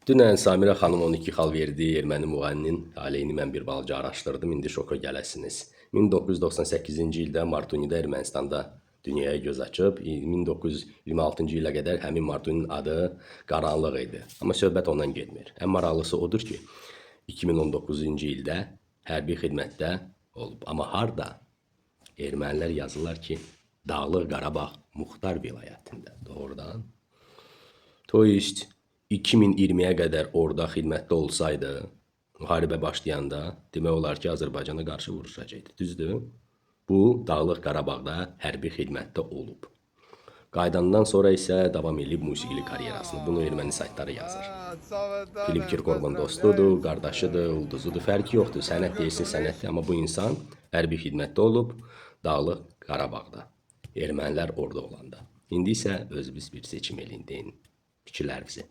Dünən Samirə xanım 12 xal verdi, erməni müğənninin taleyini mən bir balaca araşdırdım, indi şoka gələsiniz. 1998-ci ildə Martunidə Ermənistanda dünyaya göz açıb, 1926-cı ilə qədər həmin Martuninin adı Qaranlıq idi. Amma söhbət ondan getmir. Ən maraqlısı odur ki, 2019-cu ildə hərbi xidmətdə olub. Amma harda? Ermənilər yazırlar ki, Dağlıq Qarabağ Muxtar vilayətində. Doğrudan. To ist 2020-yə qədər orada xidmətdə olsaydı, müharibə başlayanda demək olar ki, Azərbaycana qarşı vuruşacaqdı. Düzdür? Bu, Dağlıq Qarabağda hərbi xidmətdə olub. Qayıdandan sonra isə davam edib musiqili karyerasını. Bunu erməni saytları yazır. Filip Kirkorovun dostudur, qardaşıdır, ulduzudur. Fərqi yoxdur. Sənət deyilsin, sənətdir. Amma bu insan hərbi xidmətdə olub Dağlıq Qarabağda. Ermənilər orada olanda. İndi isə özünüz bir seçim eləyin, deyin fikirlərinizi.